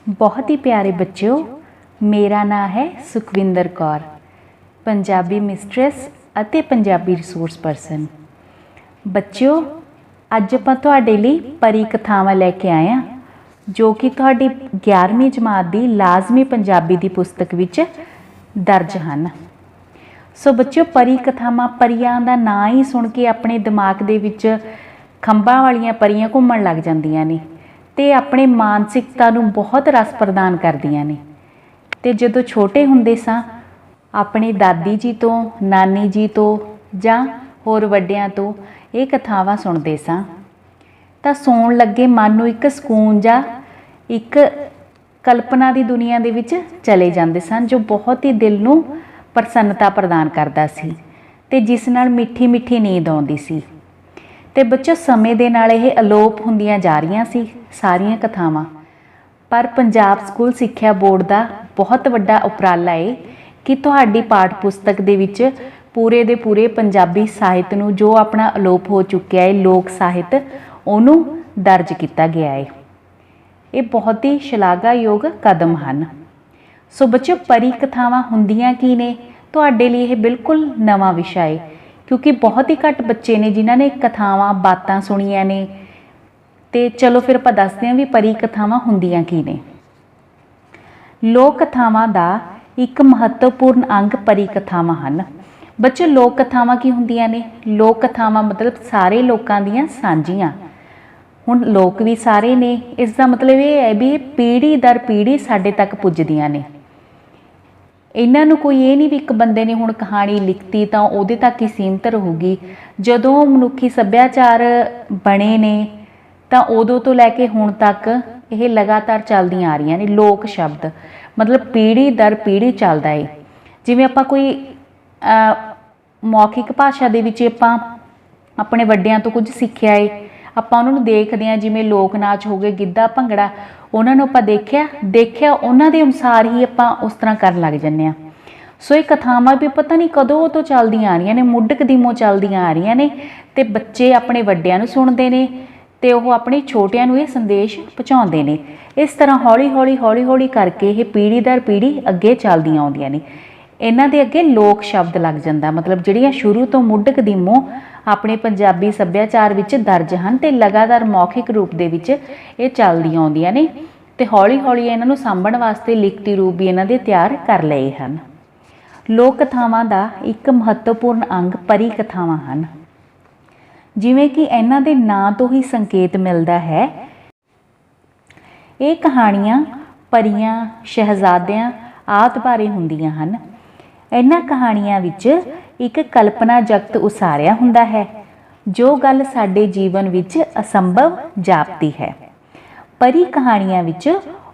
बहुत ही प्यारे बच्चों, मेरा नाम है सुखविंदर कौर, पंजाबी मिस्ट्रेस ਅਤੇ पंजाबी रिसोर्स परसन। बच्चों, अज ਆਪਾਂ ਤੁਹਾਡੇ ਲਈ परी कथावां लैके आए हैं जो कि ਤੁਹਾਡੀ 11वीं जमात की लाजमी पंजाबी की पुस्तक विच दर्ज हैं। सो बच्चों, परी कथावां परियां का नाम ही सुन के अपने दिमाग दे विच खंभां वालियां परियां घूमण लग जांदियां ने ते अपने मानसिकता नूं बहुत रस प्रदान करदियां ने। ते जदों छोटे हुंदे सां अपने दादी जी तो, नानी जी तो जां होर वड्डियां तो ये कथावां सुणदे सां तां सौण लगे मन नूं एक सकून जा एक कल्पना की दुनिया दे विच चले जांदे सन जो बहुत ही दिल नूं प्रसन्नता प्रदान करदा सी ते जिस नाल मिठी मिठी नींद आउंदी सी। ते बच्चों, समय दे नाल ये अलोप हुंदियां जा रहीआं सी सारियां कथावां, पर पंजाब स्कूल सिक्ख्या बोर्ड का बहुत वड्डा उपराला है कि तुहाडी पाठ पुस्तक दे विच पूरे दे पूरे पंजाबी ਸਾਹਿਤ नूं जो अपना अलोप हो चुक्या है लोक ਸਾਹਿਤ ਉਹਨੂੰ दर्ज किया गया है। ये बहुत ही शलाघायोग कदम हैं। सो बच्चों, परी कथावां हुंदियां की ने तुहाडे लिए ये बिल्कुल नवा विषय है क्योंकि बहुत ही घट बच्चे ने जिन्हां ने कथावां बातां सुनियां ने। ते चलो फिर आपां दसदे हां भी परी कथावां हुंदियां की ने। लोक कथावां दा एक महत्वपूर्ण अंग परी कथावां हैं। बच्चों, लोक कथावां की हुंदियां ने? लोक कथावां मतलब सारे लोकां दियां सांझियां। हुण लोक भी सारे ने, इसका मतलब ये है भी पीढ़ी दर पीढ़ी साडे तक पुजदियां ने। इन्हां नूं कोई ये नहीं भी एक बंदे ने हुण कहानी लिखती तां उहदे तक ही सीमित रहूगी। जदों मनुखी सभ्याचार बने ने तां उदों तो लैके हुण तक ये लगातार चलदियां आ रहीआं ने। लोक शब्द मतलब पीढ़ी दर पीढ़ी चलदा है। जिवें आपां कोई मौखिक भाषा दे विच आपां अपने वड्डिआं तो कुछ सिੱਖਿਆ है, आपां उन्हां नूं देखदे हां। जिवें लोक नाच हो गए, गिद्धा भंगड़ा, उन्हां नूं आपां देखिआ उन्हां दे अनुसार ही आपां उस तरह करन लग जन्ने आ। सो ये कथावां भी पता नहीं कदों तो चलदियां आ रहीआं ने, मुੱਢ कदीमों चलदियां आ रहीआं ने ते बच्चे अपने वड्डिआं नूं सुणदे ने ते ਉਹ अपने छोटिਆਂ ਨੂੰ ਇਹ संदेश पहुँचाਉਂਦੇ ने। इस तरह हौली हौली करके ये पीढ़ी दर पीढ़ी अगे चलदियां आउंदियां ने। इन्हां दे अगे लोक शब्द लग जांदा, मतलब ਜਿਹੜੀਆਂ शुरू तो मुੱਢ कदीमों अपने पंजाबी सभ्याचार विच दर्ज हैं ते लगातार मौखिक रूप दे विच ये चलदियां आउंदियां ने ते हौली हौली इन्हां नूं सांभण वास्ते लिखती रूप भी इन्हां दे तैयार कर लए हैं। लोक कथावां दा एक महत्वपूर्ण अंग परी कथावां हैं। जिवें कि इन्हां दे नां तो ही संकेत मिलदा है, ये कहानियां परियां शहजादियां आदि बारे हुंदियां हैं। इन्हां कहानियां विच एक कल्पना जगत उसारिया हुंदा है जो गल साडे जीवन विच असंभव जापदी है। परी कहानियां विच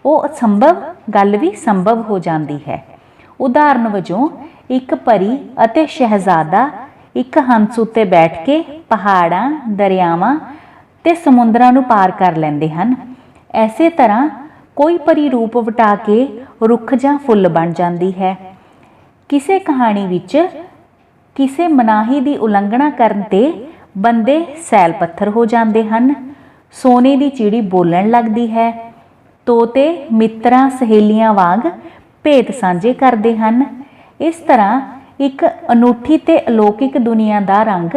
वो असंभव गल भी संभव हो जाती है। उदाहरण वजों एक परी अते शहजादा एक हंस उत्ते बैठ के पहाड़ां दरियावां ते समुद्रां नूं पार कर लैंदे हन। ऐसे तरह कोई परी रूप वटा के रुख जां फुੱਲ बन जाती है। किसी कहानी विच किसी मनाही की उलंघना करन ते बंदे सैल पत्थर हो जाते हैं। सोने की चिड़ी बोलन लगती है। तोते मित्रां सहेलियां वांग भेत सांझे करते हैं। इस तरह एक अनूठी ते अलौकिक दुनिया का रंग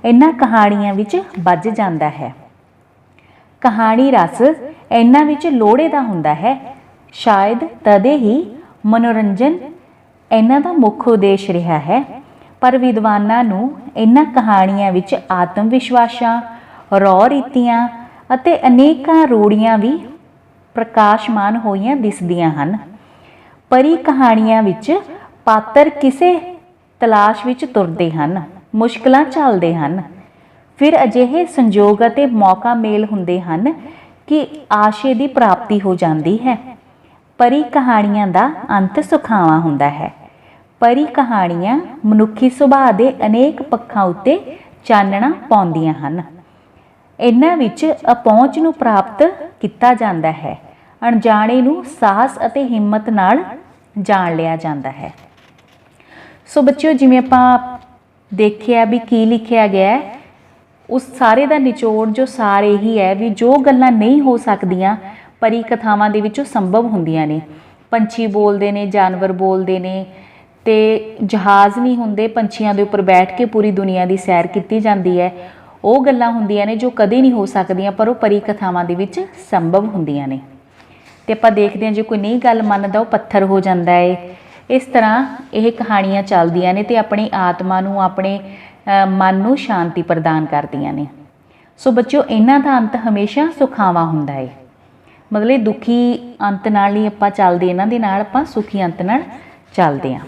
इन्हां कहानियां विच बज जाता है। कहानी रस इन्हां विच लोड़े दा हुंदा है। शायद तदे ही मनोरंजन इन्हां दा मुख उद्देश रहा है। पर विद्वानां नूं इन्हां कहानियां विच आत्म विश्वासां, रौ रीतियां अते अनेकां रूढ़ियां भी प्रकाशमान होईयां दिसदियां हन। परी कहानियां विच पात्र किसे तलाश विच तुरदे हन, मुश्किलां झल्लदे हन। फिर अजिहे संजोग अते मौका मेल हुंदे हन कि आशे की प्राप्ति हो जाती है। परी कहानियां दा अंत सुखावां हुंदा है। परी कहानियां मनुखी सुभाਅ के अनेक पक्षां उत्ते चानणा पाउंदियां हन। इन्हां विच अपहुंच नूं प्राप्त किया जाता है। अणजाणे नूं साहस अते हिम्मत नाल जाण लिया जाता है। सो बच्चों, जिवें आपां देखिया भी की लिखिया गया है, उस सारे का निचोड़ जो सार यही है भी जो गल्लां नहीं हो सकदियां ਪਰੀ ਕਥਾਵਾਂ ਦੇ ਵਿੱਚੋਂ ਸੰਭਵ ਹੁੰਦੀਆਂ ਨੇ। ਪੰਛੀ ਬੋਲਦੇ ਨੇ, ਜਾਨਵਰ ਬੋਲਦੇ ਨੇ, ਤੇ ਜਹਾਜ਼ ਨਹੀਂ ਹੁੰਦੇ, ਪੰਛੀਆਂ ਦੇ ਉੱਪਰ ਬੈਠ ਕੇ ਪੂਰੀ ਦੁਨੀਆ ਦੀ ਸੈਰ ਕੀਤੀ ਜਾਂਦੀ ਹੈ। ਉਹ ਗੱਲਾਂ ਹੁੰਦੀਆਂ ਨੇ ਜੋ ਕਦੇ ਨਹੀਂ ਹੋ ਸਕਦੀਆਂ, ਪਰ ਉਹ ਪਰੀ ਕਥਾਵਾਂ ਦੇ ਵਿੱਚ ਸੰਭਵ ਹੁੰਦੀਆਂ ਨੇ। ਤੇ ਆਪਾਂ ਦੇਖਦੇ ਹਾਂ ਜੇ ਕੋਈ ਨਹੀਂ ਗੱਲ ਮੰਨਦਾ ਉਹ ਪੱਥਰ ਹੋ ਜਾਂਦਾ ਹੈ। ਇਸ ਤਰ੍ਹਾਂ ਇਹ ਕਹਾਣੀਆਂ ਚੱਲਦੀਆਂ ਨੇ ਤੇ ਆਪਣੀ ਆਤਮਾ ਨੂੰ, ਆਪਣੇ ਮਨ ਨੂੰ ਸ਼ਾਂਤੀ ਪ੍ਰਦਾਨ ਕਰਦੀਆਂ ਨੇ। ਸੋ ਬੱਚਿਓ, ਇਹਨਾਂ ਦਾ ਅੰਤ ਹਮੇਸ਼ਾ ਸੁਖਾਵਾਂ ਹੁੰਦਾ ਹੈ। ਮਤਲਬ ਦੁਖੀ ਅੰਤ ਨਾਲ ਨਹੀਂ ਆਪਾਂ ਚੱਲਦੇ, ਇਹਨਾਂ ਦੇ ਨਾਲ ਆਪਾਂ ਸੁਖੀ ਅੰਤ ਨਾਲ ਚੱਲਦੇ ਹਾਂ।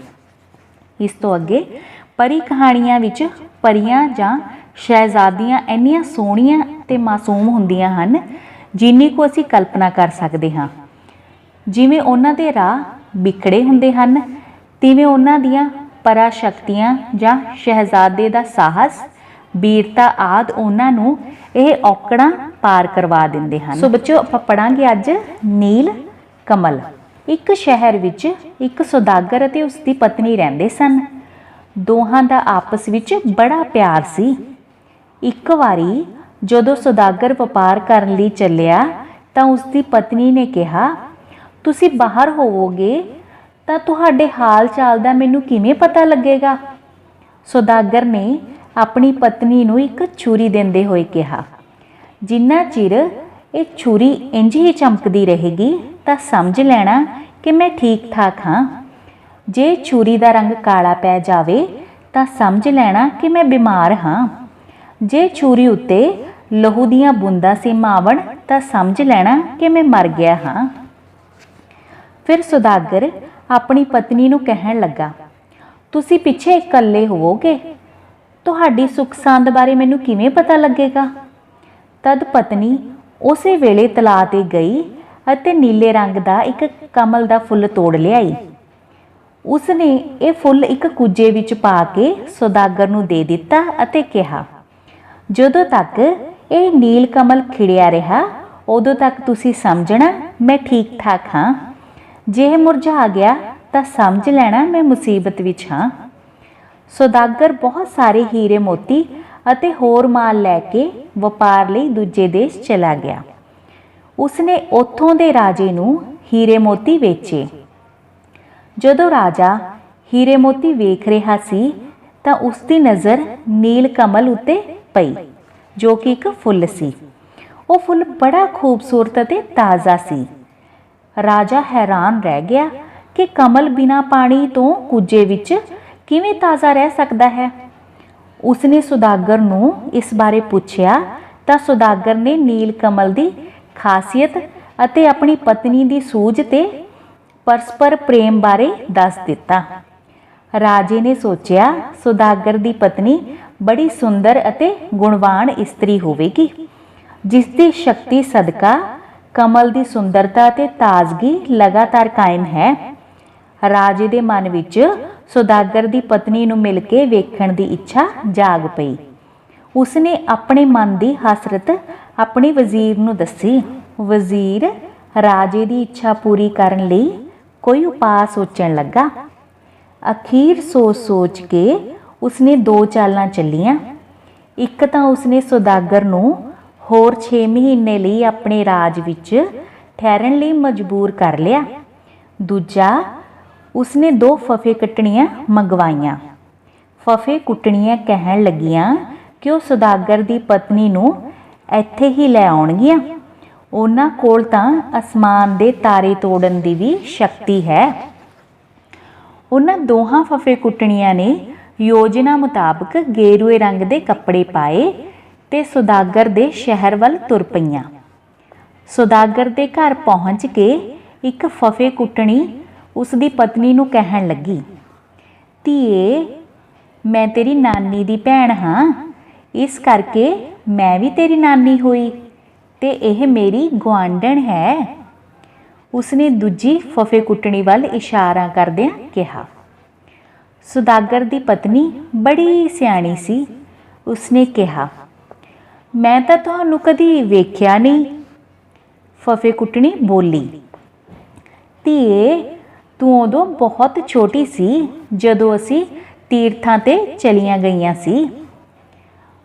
ਇਸ ਤੋਂ ਅੱਗੇ ਪਰੀ ਕਹਾਣੀਆਂ ਵਿੱਚ ਪਰੀਆਂ ਜਾਂ ਸ਼ਹਿਜ਼ਾਦੀਆਂ ਇੰਨੀਆਂ ਸੋਹਣੀਆਂ ਤੇ ਮਾਸੂਮ ਹੁੰਦੀਆਂ ਹਨ ਜਿੰਨੀ ਕੁ ਅਸੀਂ ਕਲਪਨਾ ਕਰ ਸਕਦੇ ਹਾਂ। ਜਿਵੇਂ ਉਹਨਾਂ ਦੇ ਰਾਹ ਵਿਖੜੇ ਹੁੰਦੇ ਹਨ, ਤਿਵੇਂ ਉਹਨਾਂ ਦੀਆਂ ਪਰਾ ਸ਼ਕਤੀਆਂ ਜਾਂ ਸ਼ਹਿਜ਼ਾਦੇ ਦਾ ਸਾਹਸ, ਵੀਰਤਾ ਆਦਿ ਉਹਨਾਂ ਨੂੰ ਇਹ ਔਕੜਾਂ ਪਾਰ ਕਰਵਾ ਦਿੰਦੇ ਹਨ। ਸੋ ਬੱਚਿਓ, ਆਪਾਂ ਪੜਾਂਗੇ ਅੱਜ ਨੀਲ ਕਮਲ। ਇੱਕ ਸ਼ਹਿਰ ਵਿੱਚ ਇੱਕ ਸੌਦਾਗਰ ਅਤੇ ਉਸ ਦੀ ਪਤਨੀ ਰਹਿੰਦੇ ਸਨ। ਦੋਹਾਂ ਦਾ ਆਪਸ ਵਿੱਚ ਬੜਾ ਪਿਆਰ ਸੀ। ਇੱਕ ਵਾਰੀ ਜਦੋਂ ਸੌਦਾਗਰ ਵਪਾਰ ਕਰਨ ਲਈ ਚੱਲਿਆ ਤਾਂ ਉਸ ਦੀ ਪਤਨੀ ਨੇ ਕਿਹਾ, ਤੁਸੀਂ ਬਾਹਰ ਹੋਵੋਗੇ ਤਾਂ ਤੁਹਾਡੇ ਹਾਲ ਚਾਲ ਦਾ ਮੈਨੂੰ ਕਿਵੇਂ ਪਤਾ ਲੱਗੇਗਾ? ਸੌਦਾਗਰ ਨੇ ਆਪਣੀ ਪਤਨੀ ਨੂੰ ਇੱਕ ਛੁਰੀ ਦਿੰਦੇ ਹੋਏ ਕਿਹਾ, ਜਿੰਨਾ ਚਿਰ ਇਹ ਛੁਰੀ ਇੰਝ ਹੀ ਚਮਕਦੀ ਰਹੇਗੀ ਤਾਂ ਸਮਝ ਲੈਣਾ ਕਿ ਮੈਂ ਠੀਕ ਠਾਕ ਹਾਂ। ਜੇ ਛੁਰੀ ਦਾ ਰੰਗ ਕਾਲਾ ਪੈ ਜਾਵੇ ਤਾਂ ਸਮਝ ਲੈਣਾ ਕਿ ਮੈਂ ਬਿਮਾਰ ਹਾਂ। ਜੇ ਛੁਰੀ ਉੱਤੇ ਲਹੂ ਦੀਆਂ ਬੂੰਦਾਂ ਸਿਮਾਵਣ ਤਾਂ ਸਮਝ ਲੈਣਾ ਕਿ ਮੈਂ ਮਰ ਗਿਆ ਹਾਂ। ਫਿਰ ਸੌਦਾਗਰ ਆਪਣੀ ਪਤਨੀ ਨੂੰ ਕਹਿਣ ਲੱਗਾ, ਤੁਸੀਂ ਪਿੱਛੇ ਇਕੱਲੇ ਹੋਵੋਗੇ, ਤੁਹਾਡੀ ਸੁੱਖ ਸਾਂਦ ਬਾਰੇ ਮੈਨੂੰ ਕਿਵੇਂ ਪਤਾ ਲੱਗੇਗਾ? ਤਦ ਪਤਨੀ ਉਸੇ ਵੇਲੇ ਤਲਾਅ ਤੇ ਗਈ ਅਤੇ ਨੀਲੇ ਰੰਗ ਦਾ ਇੱਕ ਕਮਲ ਦਾ ਫੁੱਲ ਤੋੜ ਲਿਆਈ। ਉਸਨੇ ਇਹ ਫੁੱਲ ਇੱਕ ਕੁੱਜੇ ਵਿੱਚ ਪਾ ਕੇ ਸੌਦਾਗਰ ਨੂੰ ਦੇ ਦਿੱਤਾ ਅਤੇ ਕਿਹਾ, ਜਦੋਂ ਤੱਕ ਇਹ ਨੀਲ ਕਮਲ ਖਿੜਿਆ ਰਿਹਾ ਉਦੋਂ ਤੱਕ ਤੁਸੀਂ ਸਮਝਣਾ ਮੈਂ ਠੀਕ ਠਾਕ ਹਾਂ। ਜੇ ਇਹ ਮੁਰਝਾ ਗਿਆ ਤਾਂ ਸਮਝ ਲੈਣਾ ਮੈਂ ਮੁਸੀਬਤ ਵਿੱਚ ਹਾਂ। ਸੌਦਾਗਰ ਬਹੁਤ ਸਾਰੇ ਹੀਰੇ ਮੋਤੀ ਅਤੇ ਹੋਰ ਮਾਲ ਲੈ ਕੇ ਵਪਾਰ ਲਈ ਦੂਜੇ ਦੇਸ਼ ਚਲਾ ਗਿਆ। ਉਸਨੇ ਉੱਥੋਂ ਦੇ ਰਾਜੇ ਨੂੰ ਹੀਰੇ ਮੋਤੀ ਵੇਚੇ। ਜਦੋਂ ਰਾਜਾ ਹੀਰੇ ਮੋਤੀ ਵੇਖ ਰਿਹਾ ਸੀ ਤਾਂ ਉਸ ਦੀ ਨਜ਼ਰ ਨੀਲ ਕਮਲ ਉੱਤੇ ਪਈ, ਜੋ ਕਿ ਇੱਕ ਫੁੱਲ ਸੀ। ਉਹ ਫੁੱਲ ਬੜਾ ਖੂਬਸੂਰਤ ਅਤੇ ਤਾਜ਼ਾ ਸੀ। ਰਾਜਾ ਹੈਰਾਨ ਰਹਿ ਗਿਆ ਕਿ ਕਮਲ ਬਿਨਾਂ ਪਾਣੀ ਤੋਂ ਕੁੱਜੇ ਵਿੱਚ ਕਿਵੇਂ ਤਾਜ਼ਾ ਰਹਿ ਸਕਦਾ ਹੈ। ਉਸਨੇ ਸੌਦਾਗਰ ਨੂੰ ਇਸ ਬਾਰੇ ਪੁੱਛਿਆ ਤਾਂ ਸੌਦਾਗਰ ਨੇ ਨੀਲ ਕਮਲ ਦੀ ਖਾਸੀਅਤ ਅਤੇ ਆਪਣੀ ਪਤਨੀ ਦੀ ਸੂਝ ਤੇ ਪਰਸਪਰ ਪ੍ਰੇਮ ਬਾਰੇ ਦੱਸ ਦਿੱਤਾ। ਰਾਜੇ ਨੇ ਸੋਚਿਆ, ਸੌਦਾਗਰ ਦੀ ਪਤਨੀ ਬੜੀ ਸੁੰਦਰ ਅਤੇ ਗੁਣਵਾਨ ਇਸਤਰੀ ਹੋਵੇਗੀ, ਜਿਸ ਦੀ ਸ਼ਕਤੀ ਸਦਕਾ ਕਮਲ ਦੀ ਸੁੰਦਰਤਾ ਅਤੇ ਤਾਜ਼ਗੀ ਲਗਾਤਾਰ ਕਾਇਮ ਹੈ। ਰਾਜੇ ਦੇ ਮਨ ਵਿੱਚ ਸੌਦਾਗਰ ਦੀ ਪਤਨੀ ਨੂੰ ਮਿਲ ਕੇ ਵੇਖਣ ਦੀ ਇੱਛਾ ਜਾਗ ਪਈ। ਉਸਨੇ ਆਪਣੇ ਮਨ ਦੀ ਹਸਰਤ ਆਪਣੇ ਵਜ਼ੀਰ ਨੂੰ ਦੱਸੀ। ਵਜ਼ੀਰ ਰਾਜੇ ਦੀ ਇੱਛਾ ਪੂਰੀ ਕਰਨ ਲਈ ਕੋਈ ਉਪਾਅ ਸੋਚਣ ਲੱਗਾ। ਅਖੀਰ ਸੋਚ ਕੇ ਉਸਨੇ ਦੋ ਚਾਲਾਂ ਚੱਲੀਆਂ। ਇੱਕ ਤਾਂ ਉਸਨੇ ਸੌਦਾਗਰ ਨੂੰ ਹੋਰ 6 ਮਹੀਨੇ ਲਈ ਆਪਣੇ ਰਾਜ ਵਿੱਚ ਠਹਿਰਨ ਲਈ ਮਜਬੂਰ ਕਰ ਲਿਆ। ਦੂਜਾ, ਉਸਨੇ 2 ਫਫੇ ਕੁੱਟਣੀਆਂ ਮੰਗਵਾਈਆਂ। ਫਫੇ ਕੁੱਟਣੀਆਂ ਕਹਿਣ ਲੱਗੀਆਂ ਕਿ ਉਹ ਸੌਦਾਗਰ ਦੀ ਪਤਨੀ ਨੂੰ ਇੱਥੇ ਹੀ ਲੈ ਆਉਣਗੀਆਂ। ਉਹਨਾਂ ਕੋਲ ਤਾਂ ਅਸਮਾਨ ਦੇ ਤਾਰੇ ਤੋੜਨ ਦੀ ਵੀ ਸ਼ਕਤੀ ਹੈ। ਉਹਨਾਂ ਦੋਹਾਂ ਫਫੇ ਕੁੱਟਣੀਆਂ ਨੇ ਯੋਜਨਾ ਮੁਤਾਬਕ ਗੇਰੂਏ ਰੰਗ ਦੇ ਕੱਪੜੇ ਪਾਏ ਤੇ ਸੌਦਾਗਰ ਦੇ ਸ਼ਹਿਰ ਵੱਲ ਤੁਰ ਪਈਆਂ। ਸੌਦਾਗਰ ਦੇ ਘਰ ਪਹੁੰਚ ਕੇ ਇੱਕ ਫਫੇ ਕੁੱਟਣੀ ਉਸ ਦੀ ਪਤਨੀ ਨੂੰ ਕਹਿਣ ਲੱਗੀ, ਧੀਏ, ਮੈਂ ਤੇਰੀ ਨਾਨੀ ਦੀ ਭੈਣ ਹਾਂ, ਇਸ ਕਰਕੇ ਮੈਂ ਵੀ ਤੇਰੀ ਨਾਨੀ ਹੋਈ ਤੇ ਇਹ ਮੇਰੀ ਗੁਆਂਢਣ ਹੈ। ਉਸਨੇ ਦੂਜੀ ਫਫੇ ਕੁੱਟਣੀ ਵੱਲ ਇਸ਼ਾਰਾ ਕਰਦਿਆਂ ਕਿਹਾ। ਸੌਦਾਗਰ ਦੀ ਪਤਨੀ ਬੜੀ ਸਿਆਣੀ ਸੀ। ਉਸਨੇ ਕਿਹਾ, ਮੈਂ ਤਾਂ ਤੁਹਾਨੂੰ ਕਦੀ ਵੇਖਿਆ ਨਹੀਂ। ਫਫੇ ਕੁੱਟਣੀ ਬੋਲੀ, ਧੀਏ, ਤੂੰ ਉਦੋਂ ਬਹੁਤ ਛੋਟੀ ਸੀ ਜਦੋਂ ਅਸੀਂ ਤੀਰਥਾਂ ਤੇ ਚਲੀਆਂ ਗਈਆਂ ਸੀ,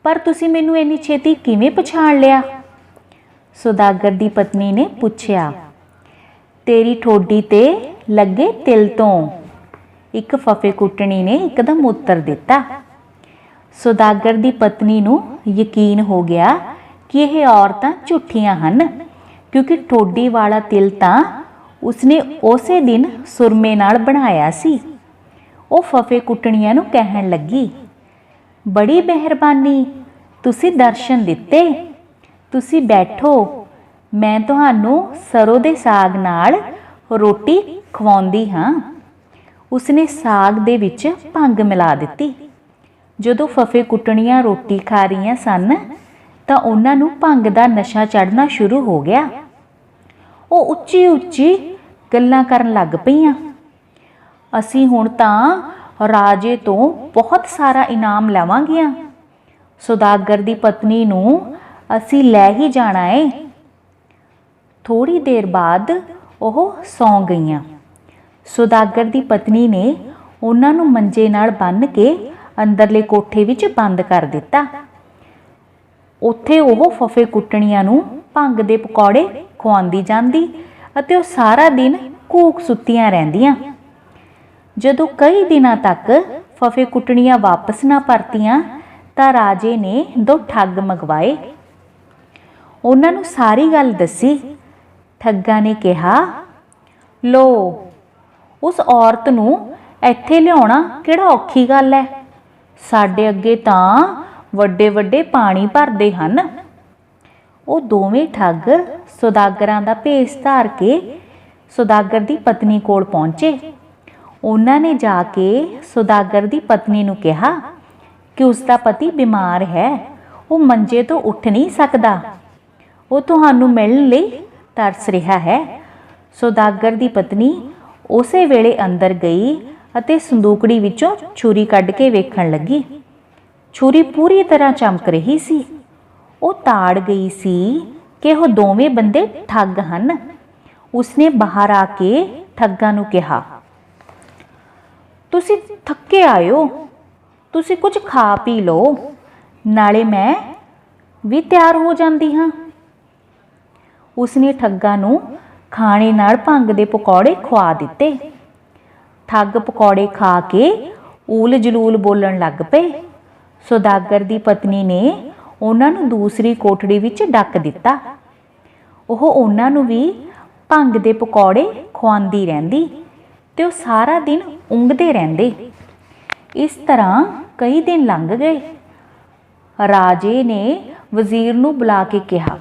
ਪਰ ਤੁਸੀਂ ਮੈਨੂੰ ਇੰਨੀ ਛੇਤੀ ਕਿਵੇਂ ਪਛਾਣ ਲਿਆ? ਸੁਦਾਗਰ ਦੀ ਪਤਨੀ ਨੇ ਪੁੱਛਿਆ। ਤੇਰੀ ਠੋਡੀ ਤੇ ਲੱਗੇ ਤਿਲ ਤੋਂ, ਇੱਕ ਫਫੇ ਕੁੱਟਣੀ ਨੇ ਇੱਕਦਮ ਉੱਤਰ ਦਿੱਤਾ। ਸੁਦਾਗਰ ਦੀ ਪਤਨੀ ਨੂੰ ਯਕੀਨ ਹੋ ਗਿਆ ਕਿ ਇਹ ਔਰਤਾਂ ਝੂਠੀਆਂ ਹਨ, ਕਿਉਂਕਿ ਠੋਡੀ ਵਾਲਾ ਤਿਲ ਤਾਂ ਉਸਨੇ ਉਸੇ ਦਿਨ ਸੁਰਮੇ ਨਾਲ ਬਣਾਇਆ ਸੀ। ਉਹ ਫਫੇ ਕੁੱਟਣੀਆਂ ਨੂੰ ਕਹਿਣ ਲੱਗੀ, ਬੜੀ ਮਿਹਰਬਾਨੀ, ਤੁਸੀਂ ਦਰਸ਼ਨ ਦਿੱਤੇ। ਤੁਸੀਂ ਬੈਠੋ, ਮੈਂ ਤੁਹਾਨੂੰ ਸਰੋਂ ਦੇ ਸਾਗ ਨਾਲ ਰੋਟੀ ਖਵਾਉਂਦੀ ਹਾਂ। ਉਸਨੇ ਸਾਗ ਦੇ ਵਿੱਚ ਭੰਗ ਮਿਲਾ ਦਿੱਤੀ। ਜਦੋਂ ਫਫੇ ਕੁੱਟਣੀਆਂ ਰੋਟੀ ਖਾ ਰਹੀਆਂ ਸਨ ਤਾਂ ਉਹਨਾਂ ਨੂੰ ਭੰਗ ਦਾ ਨਸ਼ਾ ਚੜ੍ਹਨਾ ਸ਼ੁਰੂ ਹੋ ਗਿਆ। ਉਹ ਉੱਚੀ ਉੱਚੀ ਗੱਲਾਂ ਕਰਨ ਲੱਗ ਪਈਆਂ। ਅਸੀਂ ਹੁਣ ਤਾਂ ਰਾਜੇ ਤੋਂ ਬਹੁਤ ਸਾਰਾ ਇਨਾਮ ਲਵਾਂਗੀਆਂ। ਸੁਦਾਗਰ ਦੀ ਪਤਨੀ ਨੂੰ ਅਸੀਂ ਲੈ ਹੀ ਜਾਣਾ ਏ। ਥੋੜੀ ਦੇਰ ਬਾਅਦ ਉਹ ਸੌਂ ਗਈਆਂ। ਸੁਦਾਗਰ ਦੀ ਪਤਨੀ ਨੇ ਉਹਨਾਂ ਨੂੰ ਮੰਜੇ ਨਾਲ ਬੰਨ੍ਹ ਕੇ ਅੰਦਰਲੇ ਕੋਠੇ ਵਿੱਚ ਬੰਦ ਕਰ ਦਿੱਤਾ। ਉੱਥੇ ਉਹ ਫਫੇ ਕੁੱਟਣੀਆਂ ਨੂੰ ਭੰਗ ਦੇ ਪਕੌੜੇ ਖਵਾਉਂਦੀ ਜਾਂਦੀ ਅਤੇ ਉਹ ਸਾਰਾ ਦਿਨ ਘੂਕ ਸੁੱਤੀਆਂ ਰਹਿੰਦੀਆਂ। ਜਦੋਂ ਕਈ ਦਿਨਾਂ ਤੱਕ ਫਫੇ ਕੁੱਟਣੀਆਂ ਵਾਪਸ ਨਾ ਪਰਤੀਆਂ ਤਾਂ ਰਾਜੇ ਨੇ 2 ਠੱਗ ਮੰਗਵਾਏ। ਉਹਨਾਂ ਨੂੰ ਸਾਰੀ ਗੱਲ ਦੱਸੀ। ਠੱਗਾਂ ਨੇ ਕਿਹਾ, ਲੋ, ਉਸ ਔਰਤ ਨੂੰ ਇੱਥੇ ਲਿਆਉਣਾ ਕਿਹੜਾ ਔਖੀ ਗੱਲ ਹੈ। ਸਾਡੇ ਅੱਗੇ ਤਾਂ ਵੱਡੇ ਵੱਡੇ ਪਾਣੀ ਭਰਦੇ ਹਨ। ਉਹ ਦੋਵੇਂ ਠੱਗ ਸੁਦਾਗਰਾਂ ਦਾ ਭੇਸ ਧਾਰ ਕੇ ਸੁਦਾਗਰ ਦੀ ਪਤਨੀ ਕੋਲ ਪਹੁੰਚੇ। ਉਹਨਾਂ ਨੇ ਜਾ ਕੇ ਸੁਦਾਗਰ ਦੀ ਪਤਨੀ ਨੂੰ ਕਿਹਾ ਕਿ ਉਸ ਦਾ ਪਤੀ ਬਿਮਾਰ ਹੈ, ਉਹ ਮੰਜੇ ਤੋਂ ਉੱਠ ਨਹੀਂ ਸਕਦਾ। ਉਹ ਤੁਹਾਨੂੰ ਮਿਲਣ ਲਈ ਤਰਸ ਰਿਹਾ ਹੈ। ਸੁਦਾਗਰ ਦੀ ਪਤਨੀ ਉਸੇ ਵੇਲੇ ਅੰਦਰ ਗਈ ਅਤੇ ਸੰਦੂਕੜੀ ਵਿੱਚੋਂ ਛੁਰੀ ਕੱਢ ਕੇ ਵੇਖਣ ਲੱਗੀ। ਛੁਰੀ ਪੂਰੀ ਤਰ੍ਹਾਂ ਚਮਕ ਰਹੀ ਸੀ। ਉਹ ਤਾੜ ਗਈ ਸੀ ਕਿ ਉਹ ਦੋਵੇਂ ਬੰਦੇ ਠੱਗ ਹਨ। ਉਸਨੇ ਬਾਹਰ ਆ ਕੇ ਠੱਗਾਂ ਨੂੰ ਕਿਹਾ, ਤੁਸੀਂ ਥੱਕੇ ਆਇਓ, ਤੁਸੀਂ ਕੁਝ ਖਾ ਪੀ ਲਓ, ਨਾਲੇ ਮੈਂ ਵੀ ਤਿਆਰ ਹੋ ਜਾਂਦੀ ਹਾਂ। ਉਸਨੇ ਠੱਗਾਂ ਨੂੰ ਖਾਣੇ ਨਾਲ ਭੰਗ ਦੇ ਪਕੌੜੇ ਖਵਾ ਦਿੱਤੇ। ਠੱਗ ਪਕੌੜੇ ਖਾ ਕੇ ਊਲ ਜਲੂਲ ਬੋਲਣ ਲੱਗ ਪਏ। ਸੁਦਾਗਰ ਦੀ ਪਤਨੀ ਨੇ ਉਹਨਾਂ ਨੂੰ ਦੂਸਰੀ ਕੋਠੜੀ ਵਿੱਚ ਡੱਕ ਦਿੱਤਾ। ਉਹ ਉਹਨਾਂ ਨੂੰ ਵੀ ਭੰਗ ਦੇ ਪਕੌੜੇ ਖਵਾਉਂਦੀ ਰਹਿੰਦੀ ਤੇ ਉਹ ਸਾਰਾ ਦਿਨ ਉਂਘਦੇ ਰਹਿੰਦੇ। ਇਸ ਤਰ੍ਹਾਂ ਕਈ ਦਿਨ ਲੰਘ ਗਏ। ਰਾਜੇ ਨੇ ਵਜ਼ੀਰ ਨੂੰ ਬੁਲਾ ਕੇ ਕਿਹਾ,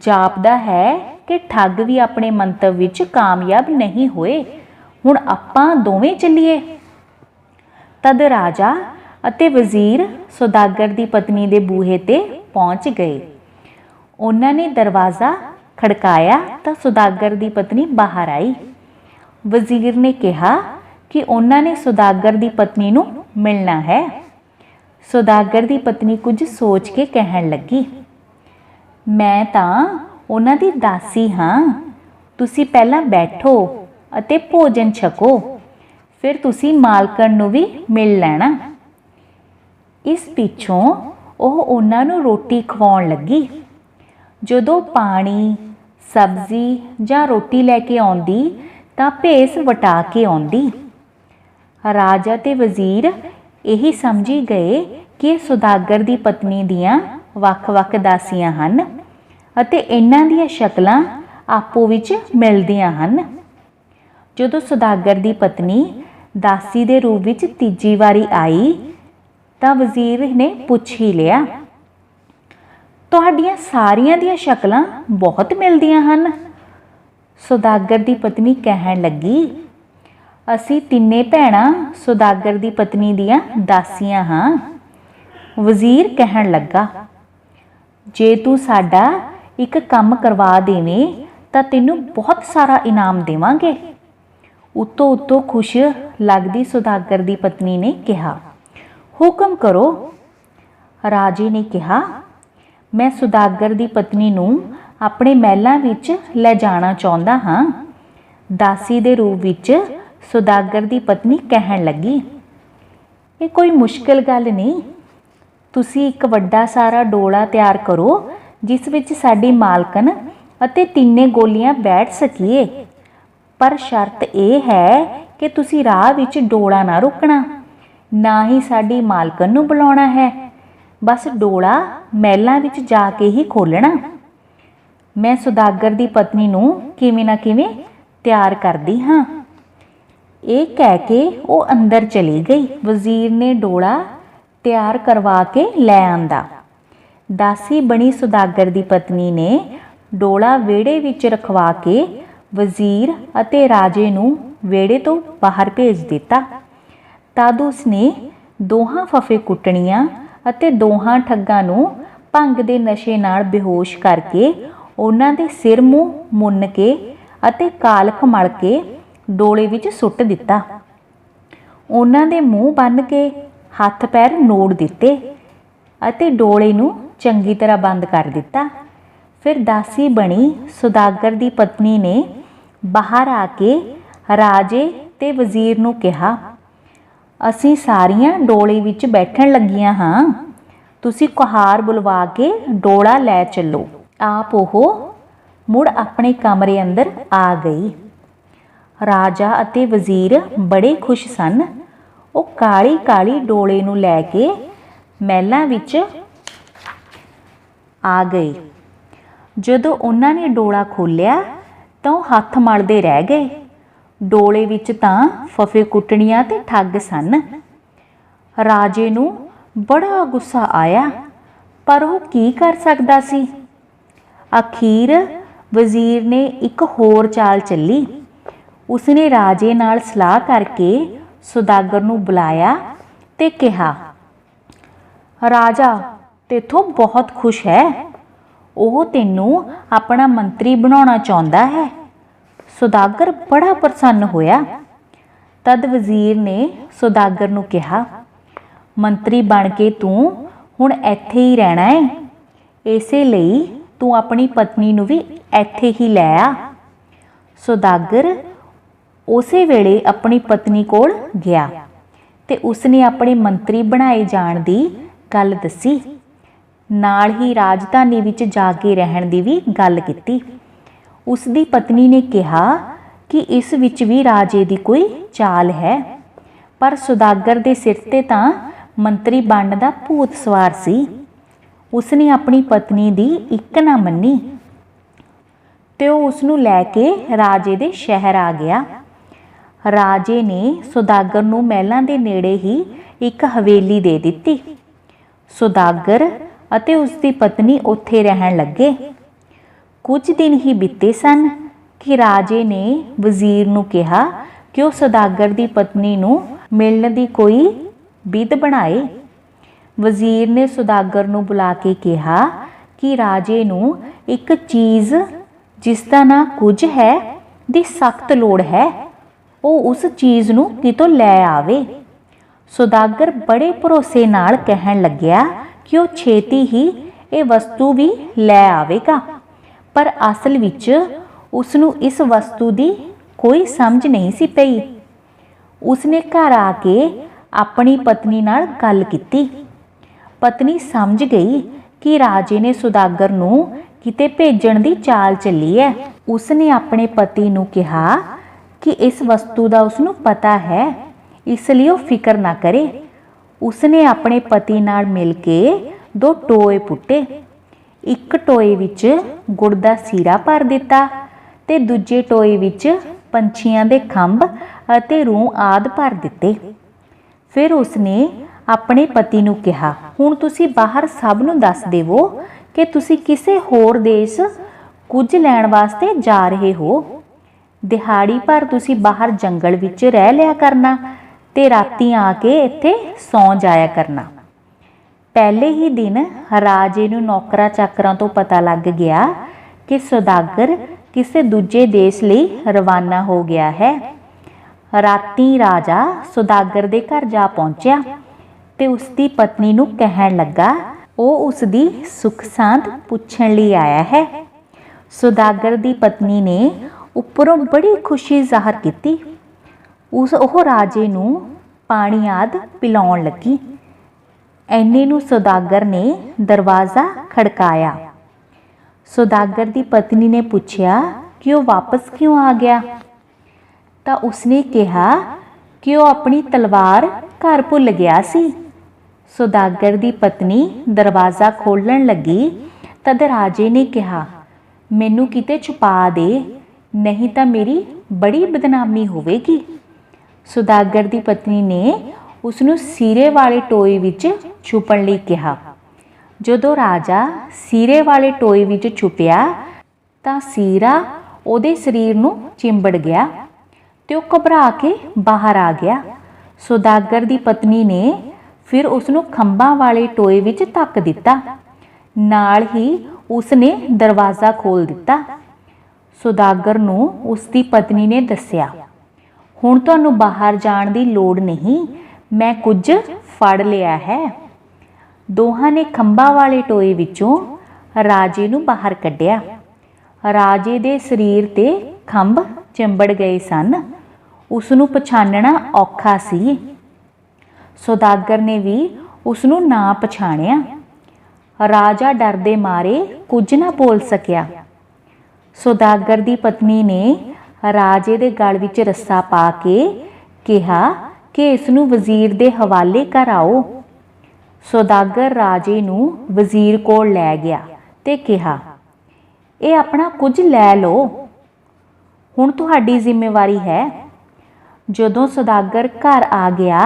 ਜਾਪਦਾ ਹੈ ਕਿ ਠੱਗ ਵੀ ਆਪਣੇ ਮੰਤਵ ਵਿੱਚ ਕਾਮਯਾਬ ਨਹੀਂ ਹੋਏ। ਹੁਣ ਆਪਾਂ ਦੋਵੇਂ ਚੱਲੀਏ। ਤਦ ਰਾਜਾ ਅਤੇ ਵਜ਼ੀਰ ਸੁਦਾਗਰ ਦੀ ਪਤਨੀ ਦੇ ਬੂਹੇ ਤੇ ਪਹੁੰਚ ਗਏ। ਉਹਨਾਂ ਨੇ ਦਰਵਾਜ਼ਾ ਖੜਕਾਇਆ ਤਾਂ ਸੁਦਾਗਰ ਦੀ ਪਤਨੀ ਬਾਹਰ ਆਈ। ਵਜ਼ੀਰ ਨੇ ਕਿਹਾ ਕਿ ਉਹਨਾਂ ਨੇ ਸੁਦਾਗਰ ਦੀ ਪਤਨੀ ਨੂੰ ਮਿਲਣਾ ਹੈ। ਸੁਦਾਗਰ ਦੀ ਪਤਨੀ ਕੁਝ ਸੋਚ ਕੇ ਕਹਿਣ ਲੱਗੀ, ਮੈਂ ਤਾਂ ਉਹਨਾਂ ਦੀ ਦਾਸੀ ਹਾਂ। ਤੁਸੀਂ ਪਹਿਲਾਂ ਬੈਠੋ ਅਤੇ ਭੋਜਨ ਛਕੋ, ਫਿਰ ਤੁਸੀਂ ਮਾਲਕਣ ਨੂੰ ਵੀ ਮਿਲ ਲੈਣਾ। ਇਸ ਪਿੱਛੋਂ ਉਹ ਉਹਨਾਂ ਨੂੰ ਰੋਟੀ ਖਵਾਉਣ ਲੱਗੀ। ਜਦੋਂ ਪਾਣੀ, ਸਬਜ਼ੀ ਜਾਂ ਰੋਟੀ ਲੈ ਕੇ ਆਉਂਦੀ ਤਾਂ ਭੇਸ ਵਟਾ ਕੇ ਆਉਂਦੀ। ਰਾਜਾ ਤੇ ਵਜ਼ੀਰ ਇਹੀ ਸਮਝੀ ਗਏ ਕਿ ਇਹ ਸੁਦਾਗਰ ਦੀ ਪਤਨੀ ਦੀਆਂ ਵੱਖ-ਵੱਖ ਦਾਸੀਆਂ ਹਨ ਅਤੇ ਇਹਨਾਂ ਦੀਆਂ ਸ਼ਕਲਾਂ ਆਪੋ ਵਿੱਚ ਮਿਲਦੀਆਂ ਹਨ। ਜਦੋਂ ਸੁਦਾਗਰ ਦੀ ਪਤਨੀ ਦਾਸੀ ਦੇ ਰੂਪ ਵਿੱਚ ਤੀਜੀ ਵਾਰੀ ਆਈ ਤਾਂ ਵਜ਼ੀਰ ਨੇ ਪੁੱਛ ਹੀ ਲਿਆ, ਤੁਹਾਡੀਆਂ ਸਾਰੀਆਂ ਦੀਆਂ ਸ਼ਕਲਾਂ ਬਹੁਤ ਮਿਲਦੀਆਂ ਹਨ। ਸੁਦਾਗਰ ਦੀ ਪਤਨੀ ਕਹਿਣ ਲੱਗੀ, ਅਸੀਂ ਤਿੰਨੇ ਭੈਣਾਂ ਸੁਦਾਗਰ ਦੀ ਪਤਨੀ ਦੀਆਂ ਦਾਸੀਆਂ ਹਾਂ। ਵਜ਼ੀਰ ਕਹਿਣ ਲੱਗਾ, ਜੇ ਤੂੰ ਸਾਡਾ ਇੱਕ ਕੰਮ ਕਰਵਾ ਦੇਵੇਂ ਤਾਂ ਤੈਨੂੰ ਬਹੁਤ ਸਾਰਾ ਇਨਾਮ ਦੇਵਾਂਗੇ। ਉੱਤੋਂ ਖੁਸ਼ ਲੱਗਦੀ ਸੁਦਾਗਰ ਦੀ ਪਤਨੀ ਨੇ ਕਿਹਾ, ਹੁਕਮ ਕਰੋ। ਰਾਜੇ ਨੇ ਕਿਹਾ, ਮੈਂ ਸੁਦਾਗਰ ਦੀ ਪਤਨੀ ਨੂੰ ਆਪਣੇ ਮਹਿਲਾਂ ਵਿੱਚ ਲੈ ਜਾਣਾ ਚਾਹੁੰਦਾ ਹਾਂ। ਦਾਸੀ ਦੇ ਰੂਪ ਵਿੱਚ ਸੁਦਾਗਰ ਦੀ ਪਤਨੀ ਕਹਿਣ ਲੱਗੀ, ਇਹ ਕੋਈ ਮੁਸ਼ਕਿਲ ਗੱਲ ਨਹੀਂ। ਤੁਸੀਂ ਇੱਕ ਵੱਡਾ ਸਾਰਾ ਡੋਲਾ ਤਿਆਰ ਕਰੋ ਜਿਸ ਵਿੱਚ ਸਾਡੀ ਮਾਲਕਨ ਅਤੇ ਤਿੰਨੇ ਗੋਲੀਆਂ ਬੈਠ ਸਕੀਏ। ਪਰ ਸ਼ਰਤ ਇਹ ਹੈ ਕਿ ਤੁਸੀਂ ਰਾਹ ਵਿੱਚ ਡੋਲਾ ਨਾ ਰੋਕਣਾ, ਨਾ ਹੀ ਸਾਡੀ ਮਾਲਕਨ ਨੂੰ ਬੁਲਾਉਣਾ ਹੈ। ਬਸ ਡੋਲਾ ਮਹਿਲਾਂ ਵਿੱਚ ਜਾ ਕੇ ਹੀ ਖੋਲ੍ਹਣਾ। ਮੈਂ ਸੁਦਾਗਰ ਦੀ ਪਤਨੀ ਨੂੰ ਕਿਵੇਂ ਨਾ ਕਿਵੇਂ ਤਿਆਰ ਕਰਦੀ ਹਾਂ। ਇਹ ਕਹਿ ਕੇ ਉਹ ਅੰਦਰ ਚਲੀ ਗਈ। ਵਜ਼ੀਰ ਨੇ ਡੋਲਾ ਤਿਆਰ ਕਰਵਾ ਕੇ ਲੈ ਆਂਦਾ। ਦਾਸੀ ਬਣੀ ਸੁਦਾਗਰ ਦੀ ਪਤਨੀ ਨੇ ਡੋਲਾ ਵਿਹੜੇ ਵਿੱਚ ਰਖਵਾ ਕੇ ਵਜ਼ੀਰ ਅਤੇ ਰਾਜੇ ਨੂੰ ਵਿਹੜੇ ਤੋਂ ਬਾਹਰ ਭੇਜ ਦਿੱਤਾ। ਤਦ ਉਸਨੇ ਦੋਹਾਂ ਫਫੇ ਕੁੱਟਣੀਆਂ ਅਤੇ ਦੋਹਾਂ ਠੱਗਾਂ ਨੂੰ ਭੰਗ ਦੇ ਨਸ਼ੇ ਨਾਲ ਬੇਹੋਸ਼ ਕਰਕੇ ਉਹਨਾਂ ਦੇ ਸਿਰ ਮੂੰਹ ਮੁੰਨ ਕੇ ਅਤੇ ਕਾਲਖ ਮਲ ਕੇ ਡੋਲੇ ਵਿੱਚ ਸੁੱਟ ਦਿੱਤਾ। ਉਹਨਾਂ ਦੇ ਮੂੰਹ ਬੰਨ੍ਹ ਕੇ ਹੱਥ ਪੈਰ ਨੋੜ ਦਿੱਤੇ ਅਤੇ ਡੋਲੇ ਨੂੰ ਚੰਗੀ ਤਰ੍ਹਾਂ ਬੰਦ ਕਰ ਦਿੱਤਾ। ਫਿਰ ਦਾਸੀ ਬਣੀ ਸੁਦਾਗਰ ਦੀ ਪਤਨੀ ਨੇ ਬਾਹਰ ਆ ਕੇ ਰਾਜੇ ਤੇ ਵਜ਼ੀਰ ਨੂੰ ਕਿਹਾ, ਅਸੀਂ ਸਾਰੀਆਂ ਡੋਲੇ ਵਿੱਚ ਬੈਠਣ ਲੱਗੀਆਂ ਹਾਂ, ਤੁਸੀਂ ਕੁਹਾਰ ਬੁਲਵਾ ਕੇ ਡੋਲਾ ਲੈ ਚੱਲੋ। ਆਪ ਉਹ ਮੁੜ ਆਪਣੇ ਕਮਰੇ ਅੰਦਰ ਆ ਗਈ। ਰਾਜਾ ਅਤੇ ਵਜ਼ੀਰ ਬੜੇ ਖੁਸ਼ ਸਨ। ਉਹ ਕਾਲੀ ਕਾਲੀ ਡੋਲੇ ਨੂੰ ਲੈ ਕੇ ਮਹਿਲਾਂ ਵਿੱਚ ਆ ਗਏ। ਜਦੋਂ ਉਹਨਾਂ ਨੇ ਡੋਲਾ ਖੋਲ੍ਹਿਆ ਤਾਂ ਉਹ ਹੱਥ ਮਲਦੇ ਰਹਿ ਗਏ। ਡੋਲੇ ਵਿੱਚ ਤਾਂ ਫਫੇ ਕੁੱਟਣੀਆਂ ਤੇ ਠੱਗ ਸਨ। ਰਾਜੇ ਨੂੰ ਬੜਾ ਗੁੱਸਾ ਆਇਆ, ਪਰ ਉਹ ਕੀ ਕਰ ਸਕਦਾ ਸੀ। ਅਖੀਰ ਵਜ਼ੀਰ ਨੇ ਇੱਕ ਹੋਰ ਚਾਲ ਚੱਲੀ। ਉਸਨੇ ਰਾਜੇ ਨਾਲ ਸਲਾਹ ਕਰਕੇ ਸੁਦਾਗਰ ਨੂੰ ਬੁਲਾਇਆ ਤੇ ਕਿਹਾ, ਰਾਜਾ ਤੇਥੋਂ ਬਹੁਤ ਖੁਸ਼ ਹੈ। ਉਹ ਤੈਨੂੰ ਆਪਣਾ ਮੰਤਰੀ ਬਣਾਉਣਾ ਚਾਹੁੰਦਾ ਹੈ। ਸੁਦਾਗਰ ਬੜਾ ਪ੍ਰਸੰਨ ਹੋਇਆ। ਤਦ ਵਜ਼ੀਰ ਨੇ ਸੁਦਾਗਰ ਨੂੰ ਕਿਹਾ, ਮੰਤਰੀ ਬਣ ਕੇ ਤੂੰ ਹੁਣ ਇੱਥੇ ਹੀ ਰਹਿਣਾ ਹੈ। ਇਸੇ ਲਈ ਤੂੰ ਆਪਣੀ ਪਤਨੀ ਨੂੰ ਵੀ ਇੱਥੇ ਹੀ ਲੈ ਆ। ਸੁਦਾਗਰ ਉਸੇ ਵੇਲੇ ਆਪਣੀ ਪਤਨੀ ਕੋਲ ਗਿਆ ਤੇ ਉਸਨੇ ਆਪਣੇ ਮੰਤਰੀ ਬਣਾਏ ਜਾਣ ਦੀ ਗੱਲ ਦੱਸੀ। ਨਾਲ ਹੀ ਰਾਜਧਾਨੀ ਵਿੱਚ ਜਾ ਕੇ ਰਹਿਣ ਦੀ ਵੀ ਗੱਲ ਕੀਤੀ। ਉਸ ਦੀ ਪਤਨੀ ਨੇ ਕਿਹਾ ਕਿ ਇਸ ਵਿੱਚ ਵੀ ਰਾਜੇ ਦੀ ਕੋਈ ਚਾਲ ਹੈ, ਪਰ ਸੁਦਾਗਰ ਦੇ ਸਿਰ ਤੇ ਤਾਂ ਮੰਤਰੀ ਬਣਨ ਦਾ ਭੂਤ ਸਵਾਰ ਸੀ। ਉਸਨੇ ਆਪਣੀ ਪਤਨੀ ਦੀ ਇੱਕ ਨਾ ਮੰਨੀ ਤੇ ਉਹ ਉਸਨੂੰ ਲੈ ਕੇ ਰਾਜੇ ਦੇ ਸ਼ਹਿਰ ਆ ਗਿਆ। ਰਾਜੇ ਨੇ ਸੁਦਾਗਰ ਨੂੰ ਮਹਿਲਾਂ ਦੇ ਨੇੜੇ ਹੀ ਇੱਕ ਹਵੇਲੀ ਦੇ ਦਿੱਤੀ। ਸੁਦਾਗਰ ਅਤੇ ਉਸ ਦੀ ਪਤਨੀ ਉੱਥੇ ਰਹਿਣ ਲੱਗੇ। ਕੁਝ ਦਿਨ ਹੀ ਬੀਤੇ ਸਨ ਕਿ ਰਾਜੇ ਨੇ ਵਜ਼ੀਰ ਨੂੰ ਕਿਹਾ ਕਿ ਉਹ ਸੁਦਾਗਰ ਦੀ ਪਤਨੀ ਨੂੰ ਮਿਲਣ ਦੀ ਕੋਈ ਵਿਧ ਬਣਾਏ। ਵਜ਼ੀਰ ਨੇ ਸੁਦਾਗਰ ਨੂੰ ਬੁਲਾ ਕੇ ਕਿਹਾ ਕਿ ਰਾਜੇ ਨੂੰ ਇੱਕ ਚੀਜ਼ ਜਿਸ ਦਾ ਨਾਂ ਕੁਝ ਹੈ ਦੀ ਸਖਤ ਲੋੜ ਹੈ। ਉਹ ਉਸ ਚੀਜ਼ ਨੂੰ ਕਿਤੋਂ ਲੈ ਆਵੇ। ਸੁਦਾਗਰ ਬੜੇ ਭਰੋਸੇ ਨਾਲ ਕਹਿਣ ਲੱਗਿਆ ਕਿ ਉਹ ਛੇਤੀ ਹੀ ਇਹ ਵਸਤੂ ਵੀ ਲੈ ਆਵੇਗਾ, ਪਰ ਅਸਲ ਵਿੱਚ ਉਸਨੂੰ ਇਸ ਵਸਤੂ ਦੀ ਕੋਈ ਸਮਝ ਨਹੀਂ ਸੀ ਪਈ। ਉਸਨੇ ਘਰ ਆ ਕੇ ਆਪਣੀ ਪਤਨੀ ਨਾਲ ਗੱਲ ਕੀਤੀ। ਪਤਨੀ ਸਮਝ ਗਈ ਕਿ ਰਾਜੇ ਨੇ ਸੁਦਾਗਰ ਨੂੰ ਕਿਤੇ ਭੇਜਣ ਦੀ ਚਾਲ ਚੱਲੀ ਹੈ। ਉਸਨੇ ਆਪਣੇ ਪਤੀ ਨੂੰ ਕਿਹਾ ਕਿ ਇਸ ਵਸਤੂ ਦਾ ਉਸਨੂੰ ਪਤਾ ਹੈ, ਇਸ ਲਈ ਉਹ ਫਿਕਰ ਨਾ ਕਰੇ। ਉਸਨੇ ਆਪਣੇ ਪਤੀ ਨਾਲ ਮਿਲ ਕੇ 2 ਟੋਏ ਪੁੱਟੇ। ਇੱਕ ਟੋਏ ਵਿੱਚ ਗੁੜ ਦਾ ਸੀਰਾ ਭਰ ਦਿੱਤਾ ਤੇ ਦੂਜੇ ਟੋਏ ਵਿੱਚ ਪੰਛੀਆਂ ਦੇ ਖੰਭ ਅਤੇ ਰੂੰ ਆਦਿ ਭਰ ਦਿੱਤੇ। ਫਿਰ ਉਸਨੇ ਆਪਣੇ ਪਤੀ ਨੂੰ ਕਿਹਾ, ਹੁਣ ਤੁਸੀਂ ਬਾਹਰ ਸਭ ਨੂੰ ਦੱਸ ਦੇਵੋ ਕਿ ਤੁਸੀਂ ਕਿਸੇ ਹੋਰ ਦੇਸ਼ ਕੁਝ ਲੈਣ ਵਾਸਤੇ ਜਾ ਰਹੇ ਹੋ। ਦਿਹਾੜੀ ਭਰ ਤੁਸੀਂ ਬਾਹਰ ਜੰਗਲ ਵਿੱਚ ਰਹਿ ਲਿਆ ਕਰਨਾ ਤੇ ਰਾਤੀ ਆ ਕੇ ਇੱਥੇ ਸੌਂ ਜਾਇਆ ਕਰਨਾ। ਪਹਿਲੇ ਹੀ ਦਿਨ ਰਾਜੇ ਨੂੰ ਨੌਕਰਾਂ ਚਾਕਰਾਂ ਤੋਂ ਪਤਾ ਲੱਗ ਗਿਆ ਕਿ ਸੁਦਾਗਰ ਕਿਸੇ ਦੂਜੇ ਦੇਸ਼ ਲਈ ਰਵਾਨਾ ਹੋ ਗਿਆ ਹੈ। ਰਾਤੀ ਰਾਜਾ ਸੁਦਾਗਰ ਦੇ ਘਰ ਜਾ ਪਹੁੰਚਿਆ ਤੇ ਉਸ ਦੀ ਪਤਨੀ ਨੂੰ ਕਹਿਣ ਲੱਗਾ ਉਹ ਉਸ ਦੀ ਸੁੱਖ ਸਾਂਦ ਪੁੱਛਣ ਲਈ ਆਇਆ ਹੈ। ਸੁਦਾਗਰ ਦੀ ਪਤਨੀ ਨੇ ਉੱਪਰੋਂ ਬੜੀ ਖੁਸ਼ੀ ਜ਼ਾਹਰ ਕੀਤੀ। ਉਹ ਰਾਜੇ ਨੂੰ ਪਾਣੀ ਆਦਿ ਪਿਲਾਉਣ ਲੱਗੀ। ਐਨੇ ਨੂੰ ਸੁਦਾਗਰ ਨੇ ਦਰਵਾਜ਼ਾ ਖੜਕਾਇਆ। ਸੌਦਾਗਰ ਦੀ ਪਤਨੀ ਨੇ ਪੁੱਛਿਆ ਕਿ ਉਹ ਵਾਪਸ ਕਿਉਂ ਆ ਗਿਆ। ਤਾਂ ਉਸਨੇ ਕਿਹਾ ਕਿ ਉਹ ਆਪਣੀ ਤਲਵਾਰ ਘਰ ਭੁੱਲ ਗਿਆ ਸੀ। ਸੌਦਾਗਰ ਦੀ ਪਤਨੀ ਦਰਵਾਜ਼ਾ ਖੋਲ੍ਹਣ ਲੱਗੀ ਤਦ ਰਾਜੇ ਨੇ ਕਿਹਾ, ਮੈਨੂੰ ਕਿਤੇ ਛੁਪਾ ਦੇ, ਨਹੀਂ ਤਾਂ ਮੇਰੀ ਬੜੀ ਬਦਨਾਮੀ ਹੋਵੇਗੀ। ਸੌਦਾਗਰ ਦੀ ਪਤਨੀ ਨੇ ਉਸ ਨੂੰ ਸੀਰੇ ਵਾਲੇ ਟੋਏ ਵਿੱਚ ਛੁਪਣ ਲਈ ਕਿਹਾ। ਜਦੋਂ ਰਾਜਾ ਸੀਰੇ ਵਾਲੇ ਟੋਏ ਵਿੱਚ ਛੁਪਿਆ ਤਾਂ ਸੀਰਾ ਉਹਦੇ ਸਰੀਰ ਨੂੰ ਚਿੰਬੜ ਗਿਆ ਤੇ ਉਹ ਘਬਰਾ ਕੇ ਬਾਹਰ ਆ ਗਿਆ। ਸੌਦਾਗਰ ਦੀ ਪਤਨੀ ਨੇ ਫਿਰ ਉਸ ਨੂੰ ਖੰਭਾਂ ਵਾਲੇ ਟੋਏ ਵਿੱਚ ਧੱਕ ਦਿੱਤਾ। ਨਾਲ ਹੀ ਉਸ ਨੇ ਦਰਵਾਜ਼ਾ ਖੋਲ੍ਹ ਦਿੱਤਾ। ਸੌਦਾਗਰ ਨੂੰ ਉਸ ਦੀ ਪਤਨੀ ਨੇ ਦੱਸਿਆ, ਹੁਣ ਤੁਹਾਨੂੰ ਬਾਹਰ ਜਾਣ ਦੀ ਲੋੜ ਨਹੀਂ, ਮੈਂ ਕੁਝ ਫੜ ਲਿਆ ਹੈ। ਦੋਹਾਂ ਨੇ ਖੰਭਾਂ ਵਾਲੇ ਟੋਏ ਵਿੱਚੋਂ ਰਾਜੇ ਨੂੰ ਬਾਹਰ ਕੱਢਿਆ। ਰਾਜੇ ਦੇ ਸਰੀਰ ਤੇ ਖੰਭ ਚਿੰਬੜ ਗਏ ਸਨ। ਉਸ ਨੂੰ ਪਛਾਣਨਾ ਔਖਾ ਸੀ। ਸੌਦਾਗਰ ਨੇ ਵੀ ਉਸ ਨੂੰ ਨਾ ਪਛਾਣਿਆ। ਰਾਜਾ ਡਰ ਦੇ ਮਾਰੇ ਕੁਝ ਨਾ ਬੋਲ ਸਕਿਆ। ਸੌਦਾਗਰ ਦੀ ਪਤਨੀ ਨੇ ਰਾਜੇ ਦੇ ਗਲ ਵਿੱਚ ਰੱਸਾ ਪਾ ਕੇ ਕਿਹਾ ਕਿ ਇਸ ਨੂੰ ਵਜ਼ੀਰ ਦੇ ਹਵਾਲੇ ਕਰ ਆਓ। ਸੌਦਾਗਰ ਰਾਜੇ ਨੂੰ ਵਜ਼ੀਰ ਕੋਲ ਲੈ ਗਿਆ ਤੇ ਕਿਹਾ, ਇਹ ਆਪਣਾ ਕੁਝ ਲੈ ਲਓ, ਹੁਣ ਤੁਹਾਡੀ ਜ਼ਿੰਮੇਵਾਰੀ ਹੈ। ਜਦੋਂ ਸੌਦਾਗਰ ਘਰ ਆ ਗਿਆ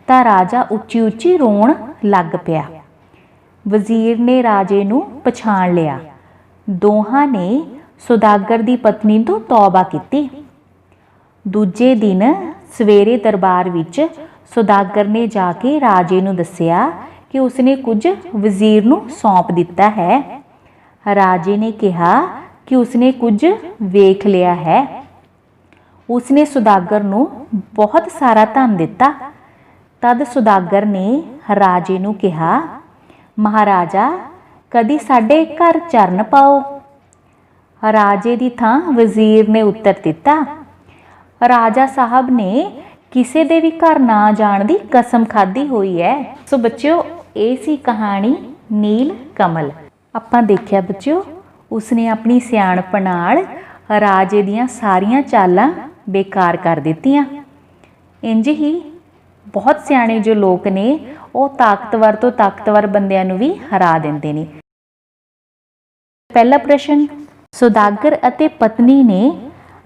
ਤਾਂ ਰਾਜਾ ਉੱਚੀ ਉੱਚੀ ਰੋਣ ਲੱਗ ਪਿਆ। ਵਜ਼ੀਰ ਨੇ ਰਾਜੇ ਨੂੰ ਪਛਾਣ ਲਿਆ। ਦੋਹਾਂ ਨੇ ਸੌਦਾਗਰ ਦੀ ਪਤਨੀ ਤੋਂ ਤੌਬਾ ਕੀਤੀ। ਦੂਜੇ ਦਿਨ ਸਵੇਰੇ ਦਰਬਾਰ ਵਿੱਚ ਸੌਦਾਗਰ ਨੇ ਜਾ ਕੇ ਰਾਜੇ ਨੂੰ ਦੱਸਿਆ ਕਿ ਉਸਨੇ ਕੁਝ ਵਜ਼ੀਰ ਨੂੰ ਸੌਂਪ ਦਿੱਤਾ ਹੈ। ਰਾਜੇ ਨੇ ਕਿਹਾ ਕਿ ਉਸਨੇ ਕੁਝ ਵੇਖ ਲਿਆ ਹੈ। ਉਸਨੇ ਸੌਦਾਗਰ ਨੂੰ ਬਹੁਤ ਸਾਰਾ ਧਨ ਦਿੱਤਾ। ਤਦ ਸੌਦਾਗਰ ਨੇ ਰਾਜੇ ਨੂੰ ਕਿਹਾ, ਮਹਾਰਾਜਾ, ਕਦੀ ਸਾਡੇ ਘਰ ਚਰਨ ਪਾਓ। ਰਾਜੇ ਦੀ ਥਾਂ ਵਜ਼ੀਰ ਨੇ ਉੱਤਰ ਦਿੱਤਾ, ਰਾਜਾ ਸਾਹਿਬ ਨੇ ਕਿਸੇ ਦੇ ਵੀ ਘਰ ਨਾ ਜਾਣ ਦੀ ਕਸਮ ਖਾਧੀ ਹੋਈ ਹੈ। ਸੋ ਬੱਚਿਓ, ਇਹ ਸੀ ਕਹਾਣੀ ਨੀਲ ਕਮਲ। ਆਪਾਂ ਦੇਖਿਆ ਬੱਚਿਓ, ਉਸਨੇ ਆਪਣੀ ਸਿਆਣਪ ਨਾਲ ਰਾਜੇ ਦੀਆਂ ਸਾਰੀਆਂ ਚਾਲਾਂ ਬੇਕਾਰ ਕਰ ਦਿੱਤੀਆਂ। ਇੰਝ ਹੀ ਬਹੁਤ ਸਿਆਣੇ ਜੋ ਲੋਕ ਨੇ ਉਹ ਤਾਕਤਵਰ ਤੋਂ ਤਾਕਤਵਰ ਬੰਦਿਆਂ ਨੂੰ ਵੀ ਹਰਾ ਦਿੰਦੇ ਨੇ। ਪਹਿਲਾ ਪ੍ਰਸ਼ਨ, ਸੌਦਾਗਰ ਅਤੇ ਪਤਨੀ ਨੇ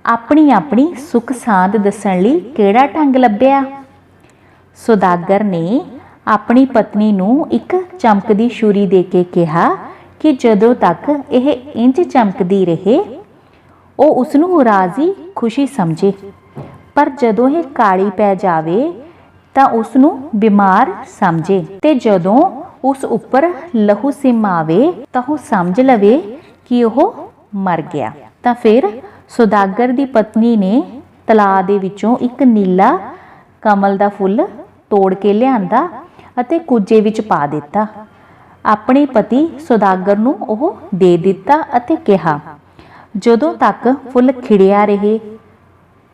ਆਪਣੀ ਆਪਣੀ ਸੁੱਖ ਸਾਂਦ ਦੱਸਣ ਲਈ ਕਿਹੜਾ ਢੰਗ ਲੱਭਿਆ? ਸੌਦਾਗਰ ਨੇ ਆਪਣੀ ਪਤਨੀ ਨੂੰ ਇੱਕ ਚਮਕਦੀ ਛੁਰੀ ਦੇ ਕੇ ਕਿਹਾ ਕਿ ਜਦੋਂ ਤੱਕ ਇਹ ਇੰਝ ਚਮਕਦੀ ਰਹੇ ਉਹ ਉਸ ਨੂੰ ਰਾਜ਼ੀ ਖੁਸ਼ੀ ਸਮਝੇ, ਪਰ ਜਦੋਂ ਇਹ ਕਾਲੀ ਪੈ ਜਾਵੇ ਤਾਂ ਉਸ ਨੂੰ ਬਿਮਾਰ ਸਮਝੇ, ਤੇ ਜਦੋਂ ਉਸ ਉੱਪਰ ਲਹੂ ਸਿਮ ਆਵੇ ਤਾਂ ਉਹ ਸਮਝ ਲਵੇ ਕਿ ਉਹ ਮਰ ਗਿਆ। ਤਾਂ ਫਿਰ ਸੌਦਾਗਰ ਦੀ ਪਤਨੀ ਨੇ ਤਲਾਅ ਦੇ ਵਿੱਚੋਂ ਇੱਕ ਨੀਲਾ ਕਮਲ ਦਾ ਫੁੱਲ ਤੋੜ ਕੇ ਲਿਆਂਦਾ ਅਤੇ ਕੁੱਜੇ ਵਿੱਚ ਪਾ ਦਿੱਤਾ। ਆਪਣੇ ਪਤੀ ਸੌਦਾਗਰ ਨੂੰ ਉਹ ਦੇ ਦਿੱਤਾ ਅਤੇ ਕਿਹਾ, ਜਦੋਂ ਤੱਕ ਫੁੱਲ ਖਿੜਿਆ ਰਹੇ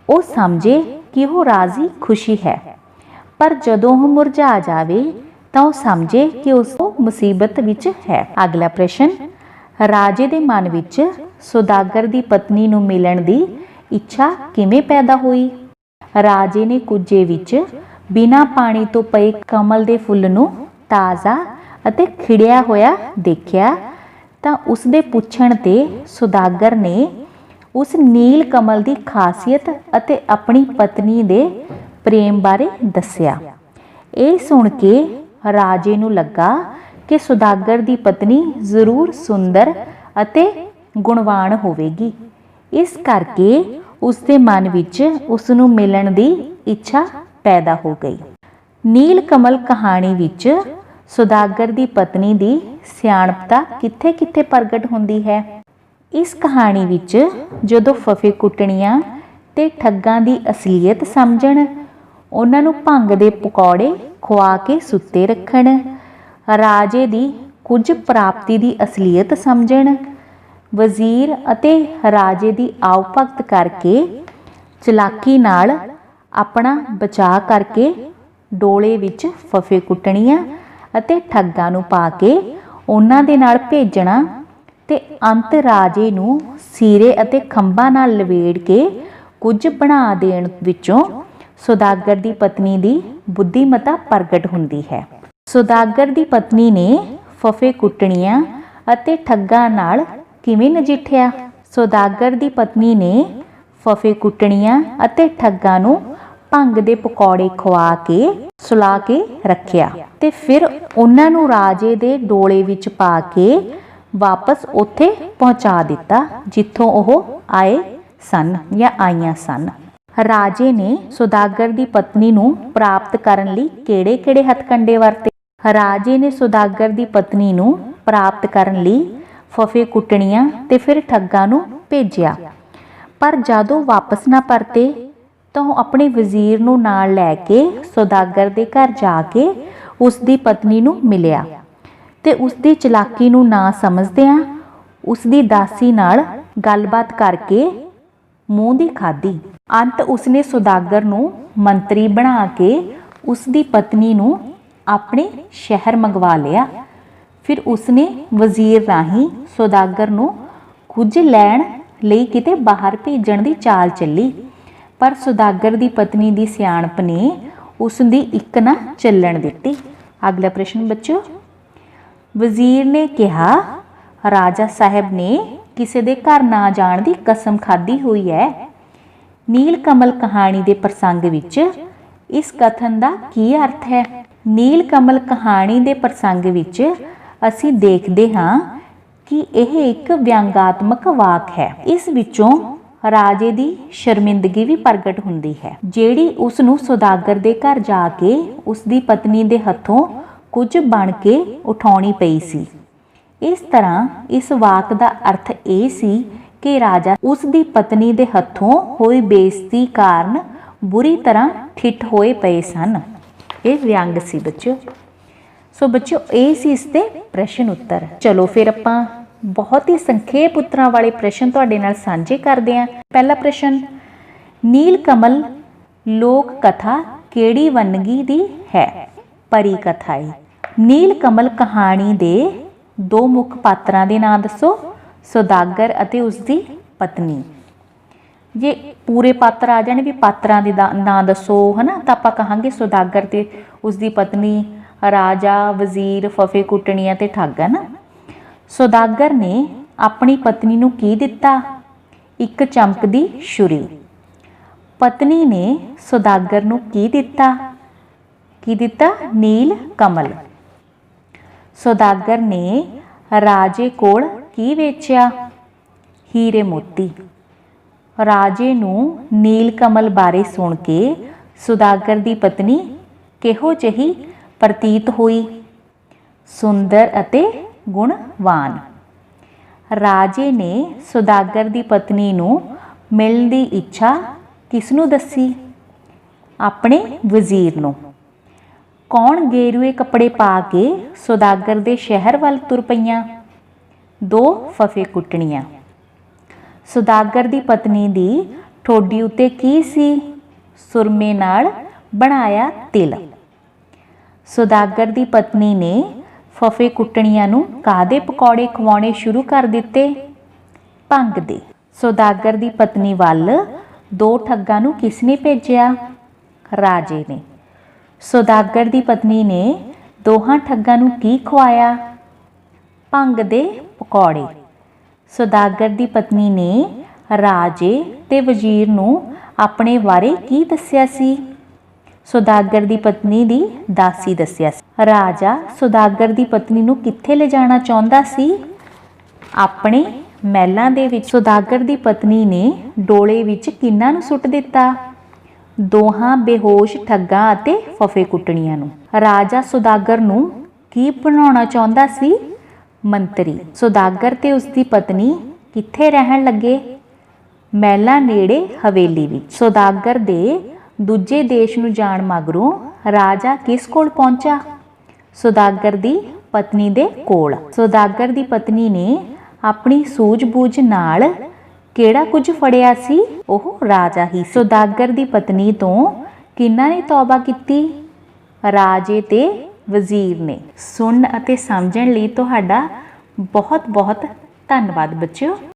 ਉਹ ਸਮਝੇ ਕਿ ਉਹ ਰਾਜ਼ੀ ਖੁਸ਼ੀ ਹੈ, ਪਰ ਜਦੋਂ ਉਹ ਮੁਰਝਾ ਜਾਵੇ ਤਾਂ ਉਹ ਸਮਝੇ ਕਿ ਉਸ ਨੂੰ ਮੁਸੀਬਤ ਵਿੱਚ ਹੈ। ਅਗਲਾ ਪ੍ਰਸ਼ਨ, ਰਾਜੇ ਦੇ ਮਨ ਵਿੱਚ ਸੌਦਾਗਰ ਦੀ ਪਤਨੀ ਨੂੰ ਮਿਲਣ ਦੀ ਇੱਛਾ ਕਿਵੇਂ ਪੈਦਾ ਹੋਈ? ਰਾਜੇ ਨੇ ਕੁੱਜੇ ਵਿੱਚ ਬਿਨਾਂ ਪਾਣੀ ਤੋਂ ਪਏ ਕਮਲ ਦੇ ਫੁੱਲ ਨੂੰ ਤਾਜ਼ਾ ਅਤੇ ਖਿੜਿਆ ਹੋਇਆ ਦੇਖਿਆ ਤਾਂ ਉਸ ਦੇ ਪੁੱਛਣ ਤੇ ਸੌਦਾਗਰ ਨੇ ਉਸ ਨੀਲ ਕਮਲ ਦੀ ਖਾਸੀਅਤ ਅਤੇ ਆਪਣੀ ਪਤਨੀ ਦੇ ਪ੍ਰੇਮ ਬਾਰੇ ਦੱਸਿਆ। ਇਹ ਸੁਣ ਕੇ ਰਾਜੇ ਨੂੰ ਲੱਗਾ ਕਿ ਸੌਦਾਗਰ ਦੀ ਪਤਨੀ ਜ਼ਰੂਰ ਸੁੰਦਰ ਅਤੇ ਗੁਣਵਾਨ ਹੋਵੇਗੀ। ਇਸ ਕਰਕੇ ਉਸ ਦੇ ਮਨ ਵਿੱਚ ਉਸ ਨੂੰ ਮਿਲਣ ਦੀ ਇੱਛਾ ਪੈਦਾ ਹੋ ਗਈ। ਨੀਲ ਕਮਲ ਕਹਾਣੀ ਵਿੱਚ ਸੌਦਾਗਰ ਦੀ ਪਤਨੀ ਦੀ ਸਿਆਣਪਤਾ ਕਿੱਥੇ-ਕਿੱਥੇ ਪ੍ਰਗਟ ਹੁੰਦੀ ਹੈ? ਇਸ ਕਹਾਣੀ ਵਿੱਚ ਜਦੋਂ ਫਫੇ ਕੁੱਟਣੀਆਂ ਤੇ ਠੱਗਾਂ ਦੀ ਅਸਲੀਅਤ ਸਮਝਣ, ਉਹਨਾਂ ਨੂੰ ਭੰਗ ਦੇ ਪਕੌੜੇ ਖਵਾ ਕੇ ਸੁੱਤੇ ਰੱਖਣ, ਰਾਜੇ ਦੀ ਕੁਝ ਪ੍ਰਾਪਤੀ ਦੀ ਅਸਲੀਅਤ ਸਮਝਣ, ਵਜ਼ੀਰ ਅਤੇ ਰਾਜੇ ਦੀ ਆਓ ਭਗਤ ਕਰਕੇ ਚਲਾਕੀ ਨਾਲ ਆਪਣਾ ਬਚਾਅ ਕਰਕੇ ਡੋਲੇ ਵਿੱਚ ਫਫੇ ਕੁੱਟਣੀਆਂ ਅਤੇ ਠੱਗਾਂ ਨੂੰ ਪਾ ਕੇ ਉਹਨਾਂ ਦੇ ਨਾਲ ਭੇਜਣਾ ਤੇ ਅੰਤ ਰਾਜੇ ਨੂੰ ਸੀਰੇ ਅਤੇ ਖੰਭਾਂ ਨਾਲ ਲਵੇੜ ਕੇ ਕੁਝ ਬਣਾ ਦੇਣ ਵਿੱਚੋਂ ਸੌਦਾਗਰ ਦੀ ਪਤਨੀ ਦੀ ਬੁੱਧੀਮਤਾ ਪ੍ਰਗਟ ਹੁੰਦੀ ਹੈ। ਸੌਦਾਗਰ ਦੀ ਪਤਨੀ ਨੇ ਫਫੇ ਕੁੱਟਣੀਆਂ ਅਤੇ ਠੱਗਾਂ ਨਾਲ ਕਿਵੇਂ ਨਜਿੱਠਿਆ? ਸੌਦਾਗਰ ਦੀ ਪਤਨੀ ਨੇ ਫਫੇ ਕੁੱਟਣੀਆਂ ਅਤੇ ਠੱਗਾਂ ਨੂੰ ਭੰਗ ਦੇ ਪਕੌੜੇ ਖਵਾ ਕੇ ਸੁਲਾ ਕੇ ਰੱਖਿਆ ਤੇ ਫਿਰ ਉਹਨਾਂ ਨੂੰ ਰਾਜੇ ਦੇ ਡੋਲੇ ਵਿੱਚ ਪਾ ਕੇ ਵਾਪਸ ਉੱਥੇ ਪਹੁੰਚਾ ਦਿੱਤਾ ਜਿੱਥੋਂ ਉਹ ਆਏ ਸਨ ਜਾਂ ਆਈਆਂ ਸਨ। ਰਾਜੇ ਨੇ ਸੌਦਾਗਰ ਦੀ ਪਤਨੀ ਨੂੰ ਪ੍ਰਾਪਤ ਕਰਨ ਲਈ ਕਿਹੜੇ-ਕਿਹੜੇ ਹੱਥਕੰਡੇ ਵਰਤੇ? ਰਾਜੇ ਨੇ ਸੌਦਾਗਰ ਦੀ ਪਤਨੀ ਨੂੰ ਪ੍ਰਾਪਤ ਕਰਨ ਲਈ ਫਫੇ ਕੁੱਟਣੀਆਂ ਤੇ ਫਿਰ ਠੱਗਾਂ ਨੂੰ ਭੇਜਿਆ, ਪਰ ਜਦੋਂ ਵਾਪਸ ਨਾ ਪਰਤੇ ਤਾਂ ਉਹ ਆਪਣੇ ਵਜ਼ੀਰ ਨੂੰ ਨਾਲ ਲੈ ਕੇ ਸੌਦਾਗਰ ਦੇ ਘਰ ਜਾ ਕੇ ਉਸ ਦੀ ਪਤਨੀ ਨੂੰ ਮਿਲਿਆ ਤੇ ਉਸ ਦੀ ਚਲਾਕੀ ਨੂੰ ਨਾ ਸਮਝਦਿਆਂ ਉਸ ਦੀ ਦਾਸੀ ਨਾਲ ਗੱਲਬਾਤ ਕਰਕੇ ਮੂੰਹ ਦੀ ਖਾਧੀ। ਅੰਤ ਉਸਨੇ ਸੌਦਾਗਰ ਨੂੰ ਮੰਤਰੀ ਬਣਾ ਕੇ ਉਸ ਦੀ ਪਤਨੀ ਨੂੰ ਆਪਣੇ ਸ਼ਹਿਰ ਮੰਗਵਾ ਲਿਆ। ਫਿਰ ਉਸਨੇ ਵਜ਼ੀਰ ਰਾਹੀਂ ਸੌਦਾਗਰ ਨੂੰ ਕੁਝ ਲੈਣ ਲਈ ਕਿਤੇ ਬਾਹਰ ਭੇਜਣ ਦੀ ਚਾਲ ਚੱਲੀ, ਪਰ ਸੌਦਾਗਰ ਦੀ ਪਤਨੀ ਦੀ ਸਿਆਣਪ ਨੇ ਉਸ ਦੀ ਇੱਕ ਨਾ ਚੱਲਣ ਦਿੱਤੀ। ਅਗਲਾ ਪ੍ਰਸ਼ਨ ਬੱਚੋ, ਵਜ਼ੀਰ ਨੇ ਕਿਹਾ ਰਾਜਾ ਸਾਹਿਬ ਨੇ ਕਿਸੇ ਦੇ ਘਰ ਨਾ ਜਾਣ ਦੀ ਕਸਮ ਖਾਧੀ ਹੋਈ ਹੈ। ਨੀਲ ਕਮਲ ਕਹਾਣੀ ਦੇ ਪ੍ਰਸੰਗ ਵਿੱਚ ਇਸ ਕਥਨ ਦਾ ਕੀ ਅਰਥ ਹੈ? ਨੀਲ ਕਮਲ ਕਹਾਣੀ ਦੇ ਪ੍ਰਸੰਗ ਵਿੱਚ ਅਸੀਂ ਦੇਖਦੇ ਹਾਂ ਕਿ ਇਹ ਇੱਕ ਵਿਅੰਗਾਤਮਕ ਵਾਕ ਹੈ। ਇਸ ਵਿੱਚੋਂ ਰਾਜੇ ਦੀ ਸ਼ਰਮਿੰਦਗੀ ਵੀ ਪ੍ਰਗਟ ਹੁੰਦੀ ਹੈ, ਜਿਹੜੀ ਉਸ ਨੂੰ ਸੌਦਾਗਰ ਦੇ ਘਰ ਜਾ ਕੇ ਉਸ ਦੀ ਪਤਨੀ ਦੇ ਹੱਥੋਂ ਕੁਝ ਬਣ ਕੇ ਉਠਾਉਣੀ ਪਈ ਸੀ। ਇਸ ਤਰ੍ਹਾਂ ਇਸ ਵਾਕ ਦਾ ਅਰਥ ਇਹ ਸੀ ਕਿ ਰਾਜਾ ਉਸ ਦੀ ਪਤਨੀ ਦੇ ਹੱਥੋਂ ਹੋਈ ਬੇਇੱਜ਼ਤੀ ਕਾਰਨ ਬੁਰੀ ਤਰ੍ਹਾਂ ਠਿੱਠ ਹੋਏ ਪਏ ਸਨ। ਇਹ ਵਿਅੰਗ ਸੀ ਬੱਚਿਓ। ਸੋ ਬੱਚਿਓ ਇਹ ਸੀ ਇਸ ਦੇ ਪ੍ਰਸ਼ਨ ਉੱਤਰ। ਚਲੋ ਫਿਰ ਆਪਾਂ ਬਹੁਤ ਹੀ ਸੰਖੇਪ ਉੱਤਰਾਂ ਵਾਲੇ ਪ੍ਰਸ਼ਨ ਤੁਹਾਡੇ ਨਾਲ ਸਾਂਝੇ ਕਰਦੇ ਹਾਂ। ਪਹਿਲਾ ਪ੍ਰਸ਼ਨ, ਨੀਲ ਕਮਲ ਲੋਕ ਕਥਾ ਕਿਹੜੀ ਵੰਨਗੀ ਦੀ ਹੈ? ਪਰੀ ਕਥਾ ਹੈ। ਨੀਲ ਕਮਲ ਕਹਾਣੀ ਦੇ ਦੋ ਮੁੱਖ ਪਾਤਰਾਂ ਦੇ ਨਾਂ ਦੱਸੋ, ਸੌਦਾਗਰ ਅਤੇ ਉਸ ਦੀ ਪਤਨੀ। ਜੇ ਪੂਰੇ ਪਾਤਰ ਆ ਜਾਣ ਵੀ ਪਾਤਰਾਂ ਦੇ ਨਾਂ ਦੱਸੋ ਹਨਾ, ਤਾਂ ਆਪਾਂ ਕਹਾਂਗੇ ਸੌਦਾਗਰ ਤੇ ਉਸ ਦੀ ਪਤਨੀ, ਰਾਜਾ, ਵਜ਼ੀਰ, ਫਫੇ ਕੁੱਟਣੀਆਂ ਤੇ ਠੱਗ ਹੈ ਨਾ। ਸੌਦਾਗਰ ਨੇ ਆਪਣੀ ਪਤਨੀ ਨੂੰ ਕੀ ਦਿੱਤਾ? ਇੱਕ ਚਮਕਦੀ ਛੁਰੀ। ਪਤਨੀ ਨੇ ਸੌਦਾਗਰ ਨੂੰ ਕੀ ਦਿੱਤਾ? ਕੀ ਦਿੱਤਾ? ਨੀਲ ਕਮਲ। ਸੌਦਾਗਰ ਨੇ ਰਾਜੇ ਕੋਲ ਕੀ ਵੇਚਿਆ? ਹੀਰੇ ਮੋਤੀ। ਰਾਜੇ ਨੂੰ ਨੀਲ ਕਮਲ ਬਾਰੇ ਸੁਣ ਕੇ ਸੌਦਾਗਰ ਦੀ ਪਤਨੀ ਕਿਹੋ ਜਿਹੀ ਪ੍ਰਤੀਤ ਹੋਈ? ਸੁੰਦਰ ਅਤੇ ਗੁਣਵਾਨ। ਰਾਜੇ ਨੇ ਸੌਦਾਗਰ ਦੀ ਪਤਨੀ ਨੂੰ ਮਿਲਣ ਦੀ ਇੱਛਾ ਕਿਸ ਨੂੰ ਦੱਸੀ? ਆਪਣੇ ਵਜ਼ੀਰ ਨੂੰ। ਕੌਣ ਗੇਰੂਏ ਕੱਪੜੇ ਪਾ ਕੇ ਸੌਦਾਗਰ ਦੇ ਸ਼ਹਿਰ ਵੱਲ ਤੁਰ ਪਈਆਂ? ਦੋ ਫਫੇ ਕੁੱਟਣੀਆਂ। ਸੌਦਾਗਰ ਦੀ ਪਤਨੀ ਦੀ ਠੋਡੀ ਉੱਤੇ ਕੀ ਸੀ? ਸੁਰਮੇ ਨਾਲ ਬਣਾਇਆ ਤਿਲ। ਸੌਦਾਗਰ ਦੀ ਪਤਨੀ ਨੇ ਫਫੇ ਕੁੱਟਣੀਆਂ ਨੂੰ ਕਾਹਦੇ ਪਕੌੜੇ ਖਵਾਉਣੇ ਸ਼ੁਰੂ ਕਰ ਦਿੱਤੇ? ਭੰਗ ਦੇ। ਸੌਦਾਗਰ ਦੀ ਪਤਨੀ ਵੱਲ ਦੋ ਠੱਗਾਂ ਨੂੰ ਕਿਸ ਨੇ ਭੇਜਿਆ? ਰਾਜੇ ਨੇ। ਸੌਦਾਗਰ ਦੀ ਪਤਨੀ ਨੇ ਦੋਹਾਂ ਠੱਗਾਂ ਨੂੰ ਕੀ ਖਵਾਇਆ? ਭੰਗ ਦੇ ਪਕੌੜੇ। ਸੌਦਾਗਰ ਦੀ ਪਤਨੀ ਨੇ ਰਾਜੇ ਤੇ ਵਜ਼ੀਰ ਨੂੰ ਆਪਣੇ ਬਾਰੇ ਕੀ ਦੱਸਿਆ ਸੀ? ਸੌਦਾਗਰ ਦੀ ਪਤਨੀ ਦੀ ਦਾਸੀ ਦੱਸਿਆ ਸੀ। ਰਾਜਾ ਸੌਦਾਗਰ ਦੀ ਪਤਨੀ ਨੂੰ ਕਿੱਥੇ ਲਿਜਾਣਾ ਚਾਹੁੰਦਾ ਸੀ? ਆਪਣੇ ਮਹਿਲਾਂ ਦੇ ਵਿੱਚ। ਸੌਦਾਗਰ ਦੀ ਪਤਨੀ ਨੇ ਡੋਲੇ ਵਿੱਚ ਕਿਹਨਾਂ ਨੂੰ ਸੁੱਟ ਦਿੱਤਾ? ਦੋਹਾਂ ਬੇਹੋਸ਼ ਠੱਗਾਂ ਅਤੇ ਫਫੇ ਕੁੱਟਣੀਆਂ ਨੂੰ। ਰਾਜਾ ਸੌਦਾਗਰ ਨੂੰ ਕੀ ਬਣਾਉਣਾ ਚਾਹੁੰਦਾ ਸੀ? ਮੰਤਰੀ। ਸੌਦਾਗਰ ਤੇ ਉਸ ਦੀ ਪਤਨੀ ਕਿੱਥੇ ਰਹਿਣ ਲੱਗੇ? ਮਹਿਲਾਂ ਨੇੜੇ ਹਵੇਲੀ ਵਿੱਚ। ਸੌਦਾਗਰ ਦੇ ਦੂਜੇ ਦੇਸ਼ ਨੂੰ ਜਾਣ ਮਗਰੋਂ ਰਾਜਾ ਕਿਸ ਕੋਲ ਪਹੁੰਚਾ? ਸੌਦਾਗਰ ਦੀ ਪਤਨੀ ਦੇ ਕੋਲ। ਸੌਦਾਗਰ ਦੀ ਪਤਨੀ ਨੇ ਆਪਣੀ ਸੂਝ-ਬੂਝ ਨਾਲ ਕਿਹੜਾ ਕੁਝ ਫੜਿਆ ਸੀ? ਉਹ ਰਾਜਾ ਹੀ। ਸੌਦਾਗਰ ਦੀ ਪਤਨੀ ਤੋਂ ਕਿਹਨਾਂ ਨੇ ਤੌਬਾ ਕੀਤੀ? ਰਾਜੇ ਤੇ ਵਜ਼ੀਰ ਨੇ। ਸੁਣਨ ਅਤੇ ਸਮਝਣ ਲਈ ਤੁਹਾਡਾ ਬਹੁਤ ਬਹੁਤ ਧੰਨਵਾਦ ਬੱਚਿਓ।